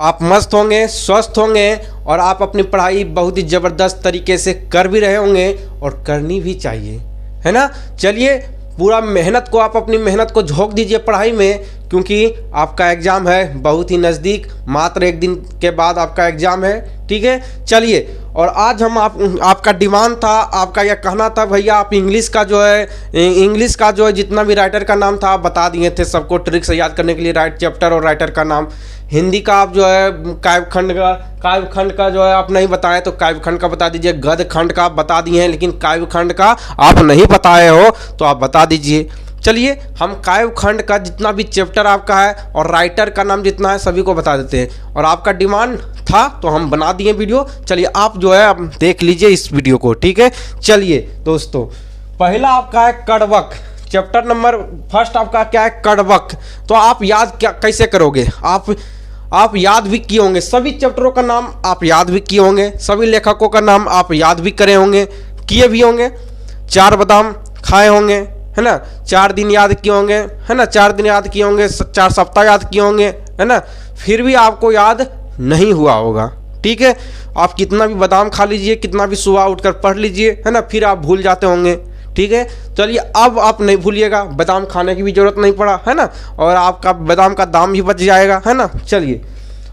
आप मस्त होंगे, स्वस्थ होंगे और आप अपनी पढ़ाई बहुत ही ज़बरदस्त तरीके से कर भी रहे होंगे और करनी भी चाहिए, है ना। चलिए पूरा मेहनत को, आप अपनी मेहनत को झोंक दीजिए पढ़ाई में, क्योंकि आपका एग्ज़ाम है बहुत ही नज़दीक, मात्र एक दिन के बाद आपका एग्ज़ाम है, ठीक है। चलिए, और आज हम आपका डिमांड था, आपका यह कहना था भैया आप इंग्लिश का जो है जितना भी राइटर का नाम था आप बता दिए थे सबको ट्रिक से याद करने के लिए, राइट चैप्टर और राइटर का नाम। हिंदी का आप जो है काव्यखंड का जो है आप नहीं बताए तो काव्यखंड का बता दीजिए। गद्य खंड का आप बता दिए हैं लेकिन काव्यखंड का आप नहीं बताए हो तो आप बता दीजिए। चलिए हम काव्यखंड का जितना भी चैप्टर आपका है और राइटर का नाम जितना है सभी को बता देते हैं, और आपका डिमांड था तो हम बना दिए वीडियो। चलिए आप जो है आप देख लीजिए इस वीडियो को, ठीक है। चलिए दोस्तों, पहला आपका है कड़वक, चैप्टर नंबर फर्स्ट आपका क्या है, कड़वक। तो आप याद कैसे करोगे, आप याद भी किए होंगे, सभी चैप्टरों का नाम आप याद भी किए होंगे, सभी लेखकों का नाम आप याद भी करे होंगे, किए भी होंगे। 4 बादाम खाए होंगे, है ना, 4 दिन याद किए होंगे, है ना, 4 दिन याद किए होंगे, 4 सप्ताह याद किए होंगे, है ना, फिर भी आपको याद नहीं हुआ होगा, ठीक है। आप कितना भी बादाम खा लीजिए, कितना भी सुबह उठकर पढ़ लीजिए, है ना, फिर आप भूल जाते होंगे, ठीक है। चलिए अब आप नहीं भूलिएगा, बादाम खाने की भी जरूरत नहीं पड़ा, है ना, और आपका बादाम का दाम भी बच जाएगा, है ना। चलिए,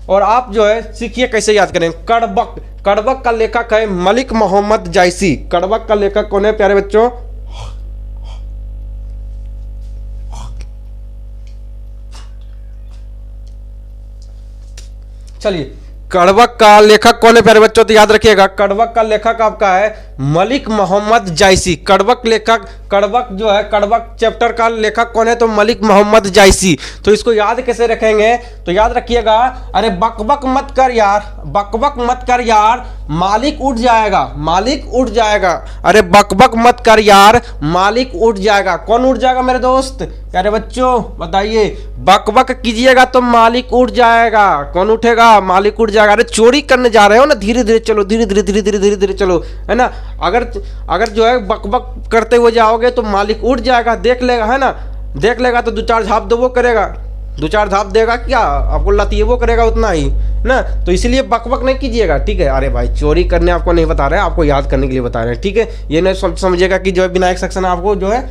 और आप जो है सीखिए कैसे याद करें। कड़वक का लेखक है मलिक मोहम्मद जायसी। कड़वक का लेखक कौन है प्यारे बच्चों, चलिए कड़वक का लेखक कौन है प्यारे बच्चों, तो याद रखिएगा कड़वक का लेखक आपका है मलिक मोहम्मद जायसी। कड़वक जो है, कड़वक चैप्टर का लेखक कौन है, तो मलिक मोहम्मद जायसी। तो इसको याद कैसे रखेंगे, तो याद रखिएगा, अरे बकबक मत कर यार, मालिक उठ जाएगा। अरे बकबक मत कर यार, मालिक उठ जाएगा। कौन उठ जाएगा मेरे दोस्त प्यारे बच्चों, बताइए। बकबक कीजिएगा तो मालिक उठ जाएगा। कौन उठेगा, मालिक उठ जाएगा। अरे चोरी करने जा रहे हो ना, धीरे धीरे चलो, धीरे चलो, है ना। अगर जो है बकबक करते हुए जाओगे तो मालिक उठ जाएगा, देख लेगा, है ना, देख लेगा तो 2-4 झाप दो वो करेगा, 2-4 झाप देगा, क्या आपको लाती है वो करेगा उतना ही ना। तो इसलिए बकबक नहीं कीजिएगा, ठीक है। अरे भाई चोरी करने आपको नहीं बता रहे हैं, आपको याद करने के लिए बता रहे हैं, ठीक है। ये नहीं समझिएगा कि जो है विनायक सेक्शन आपको जो है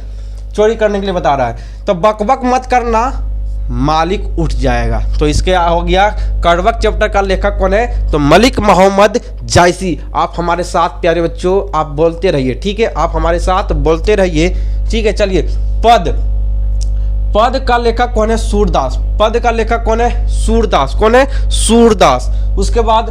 चोरी करने के लिए बता रहा है। तो बकबक मत करना, मालिक उठ जाएगा। तो इसके हो गया कड़वक चैप्टर का लेखक कौन है, तो मलिक मोहम्मद जायसी। आप हमारे साथ प्यारे बच्चों आप बोलते रहिए, ठीक है, आप हमारे साथ बोलते रहिए, ठीक है। चलिए पद का लेखक कौन है, सूरदास। पद का लेखक कौन है, सूरदास। कौन है, सूरदास। उसके बाद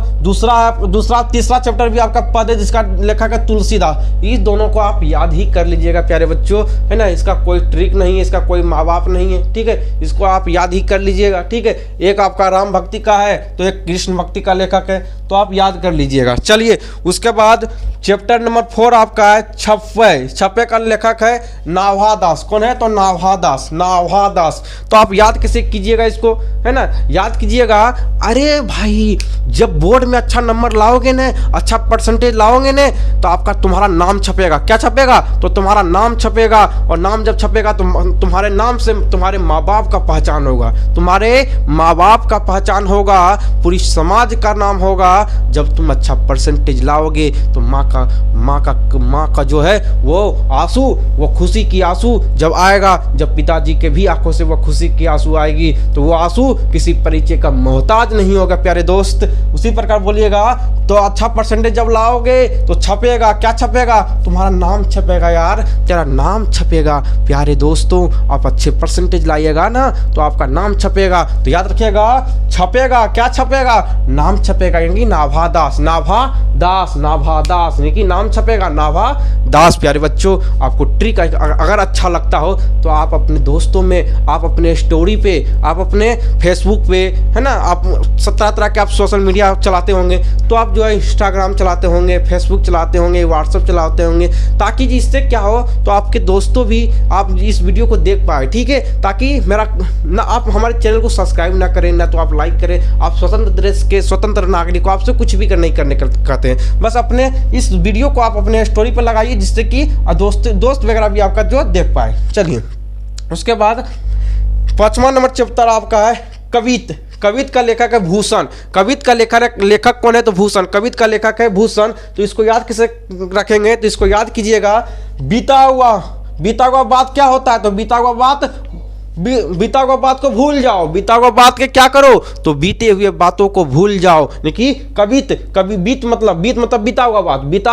तीसरा चैप्टर भी आपका पद है जिसका लेखक है तुलसीदास। इस दोनों को आप याद ही कर लीजिएगा प्यारे बच्चों, है ना। इसका कोई ट्रिक नहीं है, इसका कोई माँ बाप नहीं है, ठीक है। इसको आप याद ही कर लीजिएगा, ठीक है। एक आपका राम भक्ति का है तो एक कृष्ण भक्ति का लेखक है, तो आप याद कर लीजिएगा। चलिए उसके बाद चैप्टर नंबर 4 आपका है छप्पे का लेखक है नाभादास। कौन है, तो नाभादास। तो आप याद कैसे कीजिएगा इसको, है ना, याद कीजिएगा। अरे भाई जब बोर्ड में अच्छा नंबर लाओगे ना, अच्छा परसेंटेज लाओगे ना, तो आपका तुम्हारा नाम छपेगा। क्या छपेगा, तो तुम्हारा नाम छपेगा, और नाम जब छपेगा तो तुम्हारे नाम से तुम्हारे माँ बाप का पहचान होगा, तुम्हारे माँ बाप का पहचान होगा, पूरी समाज का नाम होगा। जब तुम अच्छा परसेंटेज लाओगे तो माँ का जो है वो आंसू, वो खुशी की आंसू जब आएगा, जब पिताजी के भी आंखों से वो खुशी की आंसू आएगी, तो वो आंसू किसी परिचय का मोहताज नहीं होगा प्यारे दोस्त। उसी प्रकार बोलिएगा, तो अच्छा परसेंटेज जब लाओगे तो छपेगा, क्या छपेगा, तुम्हारा नाम छपेगा यार, तेरा नाम छपेगा प्यारे दोस्तों। आप अच्छे परसेंटेज लाइएगा ना तो आपका नाम छपेगा। तो याद रखिएगा, छपेगा, क्या छपेगा, नाम छपेगा, यानी नाभादास यानी कि नाम छपेगा नाभादास। प्यारे बच्चों आपको ट्रिक अगर अच्छा लगता हो तो आप अपने दोस्तों में, आप अपने स्टोरी पे, आप अपने फेसबुक पे, है ना, आप 17 तरह के आप सोशल मीडिया चलाते होंगे, तो आप जो है इंस्टाग्राम चलाते होंगे, फेसबुक चलाते होंगे, व्हाट्सएप चलाते होंगे, ताकि जिससे क्या हो तो आपके दोस्तों भी आप इस वीडियो को देख पाए, ठीक है। ताकि मेरा ना आप हमारे चैनल को सब्सक्राइब ना करें, ना तो आप लाइक करें। आप स्वतंत्र देश के स्वतंत्र नागरिक को, आपसे कुछ भी नहीं करने कहते हैं, बस अपने इस वीडियो को आप अपने स्टोरी पर लगाइए, जिससे कि दोस्त वगैरह भी आपका जो देख पाए। चलिए उसके बाद 5वां नंबर चैप्टर आपका है कवित का लेखक है भूषण। कवित का लेखक कौन है? तो भूषण। कवित का लेखक है भूषण। तो इसको याद कैसे रखेंगे? तो इसको याद कीजिएगा, बीता हुआ बात क्या होता है? तो बीता हुआ बात को भूल जाओ। बीता हुआ बात के क्या करो? तो बीते हुए बातों को भूल जाओ। देखिए बीत मतलब बीता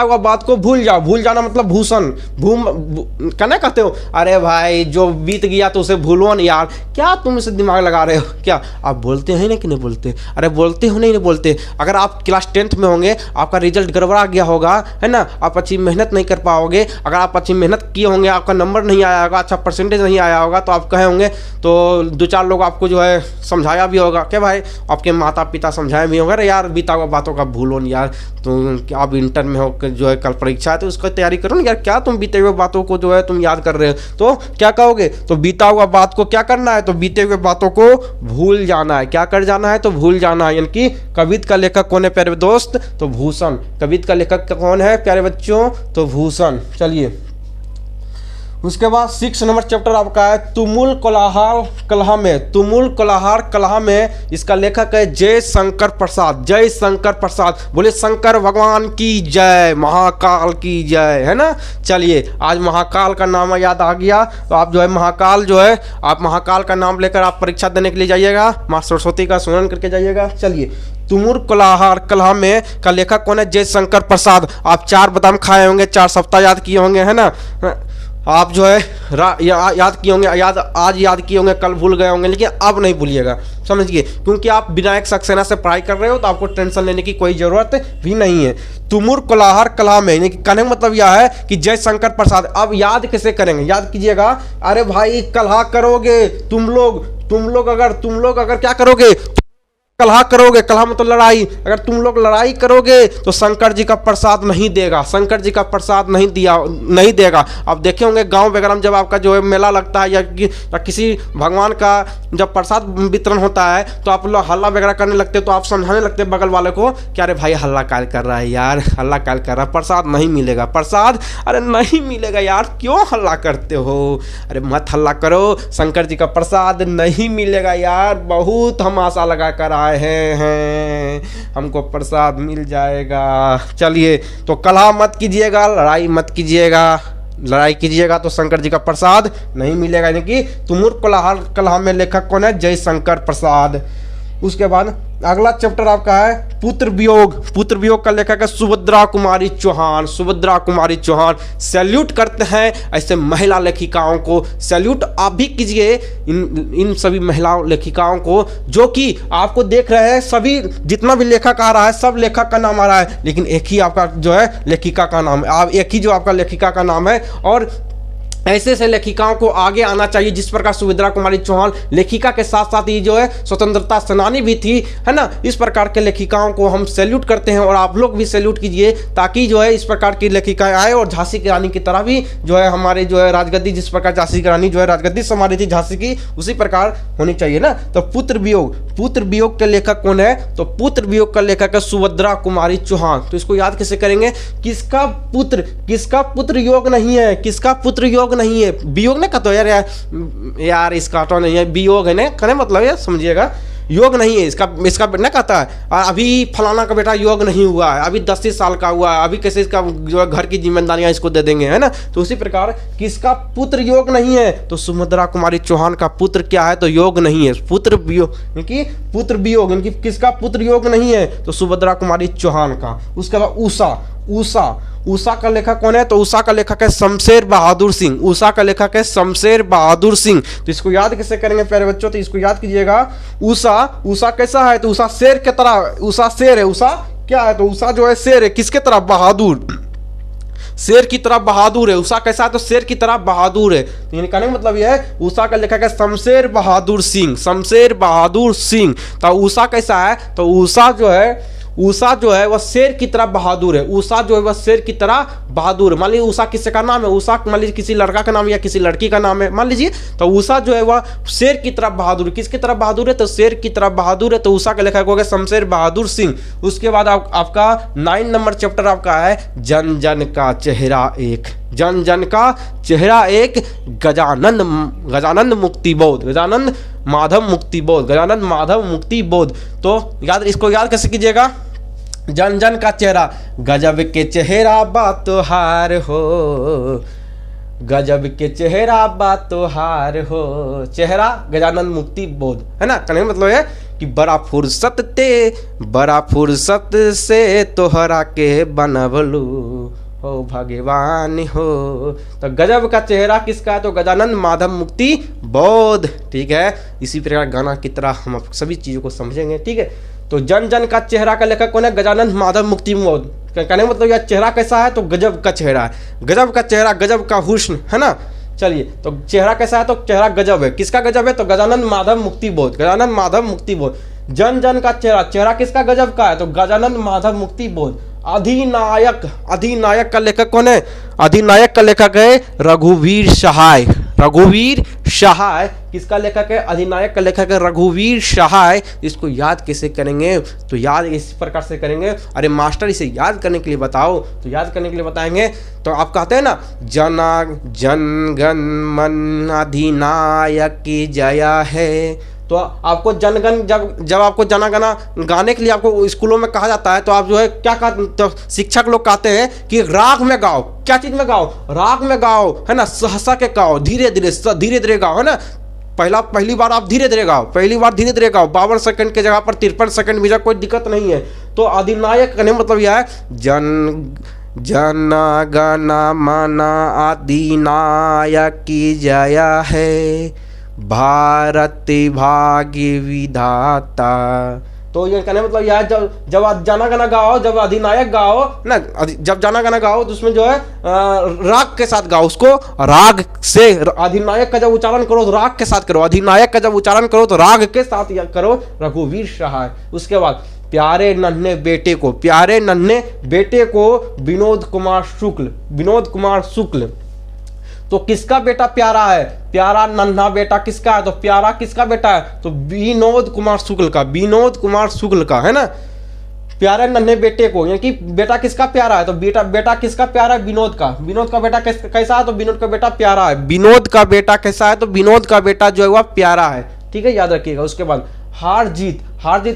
हुआ बात को भूल जाओ। भूल जाना मतलब भूषण। कहना कहते हो, अरे भाई जो बीत गया तो उसे भूलो नहीं यार। क्या तुम इसे दिमाग लगा रहे हो क्या? आप बोलते हैं ना कि नहीं बोलते? अरे बोलते हो नहीं बोलते। अगर आप क्लास 10th में होंगे, आपका रिजल्ट गड़बड़ा गया होगा, है ना, आप अच्छी मेहनत नहीं कर पाओगे। अगर आप अच्छी मेहनत किए होंगे, आपका नंबर नहीं आया होगा, अच्छा परसेंटेज नहीं आया होगा, तो आप कहे होंगे, तो 2-4 लोग आपको जो है समझाया भी होगा क्या भाई, आपके माता पिता समझाए भी होंगे, अरे यार बीता हुआ बातों का भूलो नहीं यार, तो आप इंटर में हो जो है कल परीक्षा है तो उसकी तैयारी करो ना यार, क्या तुम बीते हुए बातों को जो है तुम याद कर रहे हो। तो क्या कहोगे? तो बीता हुआ बात को क्या करना है? तो बीते हुए बातों को भूल जाना है। क्या कर जाना है? तो भूल जाना है। यानी कि कवित का लेखक कौन है प्यारे दोस्त? तो भूषण। कवित का लेखक कौन है प्यारे बच्चों? तो भूषण। चलिए उसके बाद 6 नंबर चैप्टर आपका है तुमुल कोलाहल कलह में। इसका लेखक है जय शंकर प्रसाद। जय शंकर प्रसाद। बोले शंकर भगवान की जय, महाकाल की जय, है ना। चलिए आज महाकाल का नाम याद आ गया, तो आप जो है महाकाल का नाम लेकर आप परीक्षा देने के लिए जाइएगा, माँ सरस्वती का स्मरण करके जाइएगा। चलिए तुमुल कोलाहल कलह में का लेखक कौन है? जय शंकर प्रसाद। आप 4 बादाम खाए होंगे, 4 सप्ताह याद किए होंगे, है ना। आप जो है याद किए होंगे, आज याद किए होंगे, कल भूल गए होंगे, लेकिन अब नहीं भूलिएगा, समझिए, क्योंकि आप विनायक सक्सेना से पढ़ाई कर रहे हो, तो आपको टेंशन लेने की कोई जरूरत भी नहीं है। तुमुल कोलाहल कलह में कहने का मतलब यह है कि जय शंकर प्रसाद। अब याद कैसे करेंगे? याद कीजिएगा, अरे भाई कलह करोगे तुम लोग अगर क्या करोगे? कलह करोगे। कलह मतलब लड़ाई। अगर तुम लोग लड़ाई करोगे तो शंकर जी का प्रसाद नहीं देगा। शंकर जी का प्रसाद नहीं देगा। आप देखे होंगे गांव वगैरह में जब आपका जो है मेला लगता है या किसी भगवान का जब प्रसाद वितरण होता है, तो आप लोग हल्ला वगैरह करने लगते, तो आप समझाने लगते बगल वाले को कि अरे भाई हल्ला काल कर रहा है यार, हल्ला काल कर रहा है, प्रसाद नहीं मिलेगा, प्रसाद अरे नहीं मिलेगा यार, क्यों हल्ला करते हो? अरे मत हल्ला करो, शंकर जी का प्रसाद नहीं मिलेगा यार, बहुत हम आशा लगा कर आए हैं, हमको प्रसाद मिल जाएगा। चलिए तो कलह मत कीजिएगा, लड़ाई मत कीजिएगा। लड़ाई कीजिएगा तो शंकर जी का प्रसाद नहीं मिलेगा। यानी कि तुमुल कोलाहल कलह में लेखक कौन है? जय शंकर प्रसाद। उसके बाद अगला चैप्टर आपका है पुत्र वियोग का लेखक है सुभद्रा कुमारी चौहान। सैल्यूट करते हैं ऐसे महिला लेखिकाओं को, सैल्यूट आप भी कीजिए इन सभी महिला लेखिकाओं को, जो कि आपको देख रहे हैं, सभी जितना भी लेखक आ रहा है सब लेखक का नाम आ रहा है, लेकिन एक ही आपका जो है लेखिका का नाम है, एक ही जो आपका लेखिका का नाम है। और ऐसे लेखिकाओं को आगे आना चाहिए, जिस प्रकार सुभद्रा कुमारी चौहान लेखिका के साथ साथ ही जो है स्वतंत्रता सेनानी भी थी, है ना। इस प्रकार के लेखिकाओं को हम सैल्यूट करते हैं और आप लोग भी सैल्यूट कीजिए, ताकि जो है इस प्रकार की लेखिकाएं आए और झांसी की रानी की तरह भी जो है हमारे जो है राजगद्दी, जिस प्रकार झांसी की रानी जो है राजगद्दी संभाली थी झांसी की, उसी प्रकार होनी चाहिए ना। तो पुत्र वियोग के लेखक कौन है? तो पुत्र वियोग का लेखक है सुभद्रा कुमारी चौहान। तो इसको याद कैसे करेंगे? किसका पुत्र योग नहीं है? किसका पुत्र योग नहीं है? वियोग ना कहते यार इसका तो नहीं है, वियोग है ना, कहने मतलब ये समझिएगा, योग नहीं है इसका ना कहता है अभी फलाना का बेटा योग नहीं हुआ है, अभी 10 साल का हुआ है, अभी कैसे इसका जो है घर की जिम्मेदारियां इसको दे देंगे, है ना। तो उसी प्रकार किसका पुत्र योग नहीं है? तो सुभद्रा कुमारी चौहान का पुत्र क्या है? तो योग नहीं है, पुत्र वियोग यानी किसका पुत्र योग नहीं है? तो सुभद्रा कुमारी चौहान का। उसके बाद उषा का लेखक कौन है? तो उषा का लेखक है शमशेर बहादुर सिंह। तो इसको याद कैसे करेंगे प्यारे बच्चों? तो इसको याद कीजिएगा, उषा कैसा है? तो उषा शेर की तरह, उषा शेर है। उषा क्या है? तो उषा जो है शेर है, किसके तरह? बहादुर, शेर की तरह बहादुर है। उषा कैसा है? तो शेर की तरह बहादुर है। तो यानी कहने का मतलब यह है उषा का लेखक है शमशेर बहादुर सिंह। तो उषा कैसा है? तो उषा जो है वह शेर की तरह बहादुर है। मान लीजिए उषा किसका का नाम है? उषा मान लीजिए किसी लड़का का नाम या किसी लड़की का नाम है, मान लीजिए। तो उषा जो है वह शेर की तरह बहादुर, किसकी तरह बहादुर है? तो शेर की तरह बहादुर है। तो उषा का लेखक हो गया शमशेर बहादुर सिंह। उसके बाद आपका 9 नंबर चैप्टर आपका है जन जन का चेहरा एक। जन जन का चेहरा एक गजानंद मुक्ति बोध, गजानंद माधव मुक्ति बोध, गजानंद माधव मुक्ति बोध। तो इसको याद कैसे कीजिएगा, जन जन का चेहरा, गजब के चेहरा बातोहार हो, गजब के चेहरा बातोहार हो, चेहरा गजानंद मुक्ति बोध, है ना। कहने का मतलब है कि बड़ा फुर्सत से तोहरा के बनवलू हो भगवान हो। तो गजब का चेहरा किसका है, तो गजानंद माधव मुक्ति बोध, ठीक है। इसी प्रकार गाना की तरह हम सभी चीज़ों को समझेंगे, ठीक है। तो जन जन का चेहरा का लेखक कौन है, गजानंद माधव मुक्ति बोध। कहने का मतलब यह चेहरा कैसा है, तो गजब का चेहरा है, गजब का चेहरा, गजब का हुस्न, है ना। चलिए, तो चेहरा कैसा है, तो चेहरा गजब है, किसका गजब है, तो गजानंद माधव मुक्ति बोध, गजानंद माधव मुक्ति बोध। जन जन का चेहरा, चेहरा किसका गजब का है, तो गजानंद माधव मुक्ति बोध। अधिनायक का लेखक कौन है, अधिनायक का लेखक है रघुवीर सहाय, रघुवीर सहाय किसका लेखक है, अधिनायक का लेखक है रघुवीर सहाय। इसको याद कैसे करेंगे, तो याद इस प्रकार से करेंगे, अरे मास्टर इसे याद करने के लिए बताओ, तो याद करने के लिए बताएंगे। तो आप कहते हैं ना, जन गण मन अधिनायक की जया है। तो आपको जनगण जब आपको जनगणना गाने के लिए आपको स्कूलों में कहा जाता है, तो आप जो है क्या तो शिक्षक लोग कहते हैं कि राग में गाओ, क्या चीज में गाओ, राग में गाओ, है ना, सहसा के गाओ, धीरे धीरे गाओ, है ना। पहली बार आप धीरे धीरे गाओ, 52 सेकंड के जगह पर 53 सेकंड भी, कोई दिक्कत नहीं है। तो अधिनायक कहने मतलब यह है, जन गण मन अधिनायक की जया है, भारत भाग्य विधाता। तो ये कहने मतलब यह है, जब आप जाना गाना गाओ, जब अधिनायक गाओ ना, जब जाना गाना गाओ तो उसमें जो है राग के साथ गाओ, उसको राग से, अधिनायक का जब उच्चारण करो तो राग के साथ करो, अधिनायक का जब उच्चारण करो तो राग के साथ करो, रघुवीर सहाय। उसके बाद प्यारे नन्हे बेटे को विनोद कुमार शुक्ल। तो किसका बेटा प्यारा है, प्यारा नन्हा बेटा किसका है, तो प्यारा किसका बेटा है, तो विनोद कुमार शुक्ल का, है ना। प्यारे नन्हे बेटे को, यानी कि बेटा किसका प्यारा है, तो बेटा किसका प्यारा है, विनोद का बेटा कैसा है, तो विनोद का बेटा प्यारा है, विनोद का बेटा कैसा है, तो विनोद का बेटा जो है वह प्यारा है, ठीक है, याद रखिएगा। उसके बाद हार जीत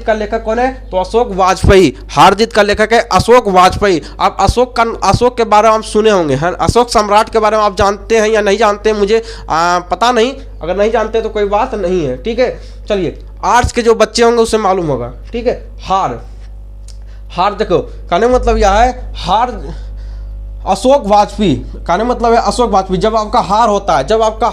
का लेखक कौन है, तो अशोक वाजपेयी, हार जीत का लेखक है अशोक वाजपेयी। आप अशोक के बारे में आप सुने होंगे, हैं, अशोक सम्राट के बारे में आप जानते हैं या नहीं जानते हैं, मुझे पता नहीं, अगर नहीं जानते तो कोई बात नहीं है, ठीक है। चलिए, आर्ट्स के जो बच्चे होंगे उसे मालूम होगा, ठीक है। हार देखो, कहने मतलब यह है, अशोक वाजपेयी, कहने मतलब है अशोक वाजपेयी। जब आपका हार होता है, जब आपका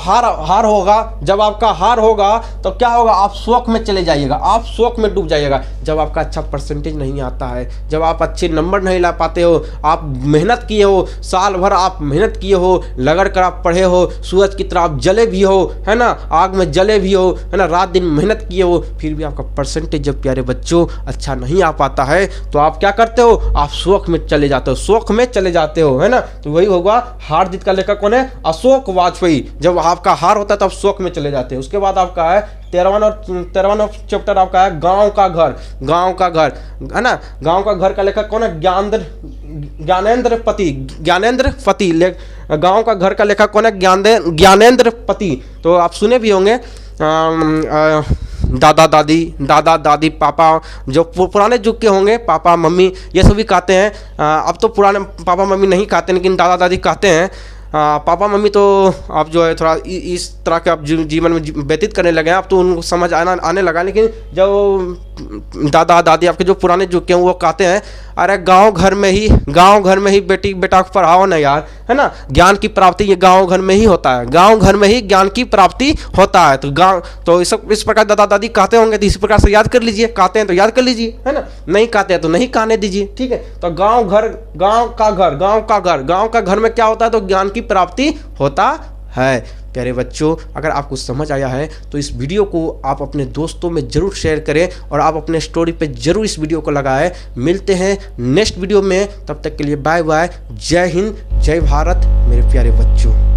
हार होगा तो क्या होगा, आप शोक में चले जाइएगा, आप शोक में डूब जाइएगा। जब आपका अच्छा परसेंटेज नहीं आता है, जब आप अच्छे नंबर नहीं ला पाते हो, आप मेहनत किए हो, साल भर आप मेहनत किए हो, लगड़ कर आप पढ़े हो, सूरज की तरह आप जले भी हो, है ना, आग में जले भी हो, है ना, रात दिन मेहनत किए हो, फिर भी आपका परसेंटेज जब प्यारे बच्चों अच्छा नहीं आ पाता है, तो आप क्या करते हो, आप शोक में चले जाते हो, है ना। तो वही होगा, हार जीत का लेखक कौन है, अशोक वाजपेयी। जब आपका हार होता है तब शोक में चले जाते हैं। उसके बाद आपका है 13वां चैप्टर आपका है गांव का घर, है ना। गांव का घर का लेखक कौन है, ज्ञानेंद्र पति। गांव का घर का लेखक कौन है, ज्ञानेंद्र पति। तो आप सुने भी होंगे, दादा दादी पापा, जो पुराने युग के होंगे, पापा मम्मी ये सभी कहते हैं। अब तो पुराने पापा मम्मी नहीं कहते, लेकिन दादा दादी कहते हैं। पापा मम्मी तो आप जो है थोड़ा इस तरह के आप जीवन में व्यतीत करने लगे हैं, अब तो उनको समझ आने लगा। लेकिन जब दादा दादी आपके जो पुराने युग के हैं वो कहते हैं, अरे गांव घर में ही बेटा को पढ़ाओ ना यार, है ना। ज्ञान की प्राप्ति ये गांव घर में ही होता है, गांव घर में ही ज्ञान की प्राप्ति होता है। तो इस प्रकार दादा दादी कहते होंगे, तो इसी प्रकार से याद कर लीजिए, कहते हैं तो याद कर लीजिए, है ना, नहीं कहते हैं तो नहीं कहने दीजिए, ठीक है। तो गांव का घर में क्या होता है, तो ज्ञान की प्राप्ति होता है। प्यारे बच्चों, अगर आपको समझ आया है तो इस वीडियो को आप अपने दोस्तों में जरूर शेयर करें और आप अपने स्टोरी पे जरूर इस वीडियो को लगाएं। मिलते हैं नेक्स्ट वीडियो में, तब तक के लिए बाय बाय। जय हिंद, जय भारत मेरे प्यारे बच्चों।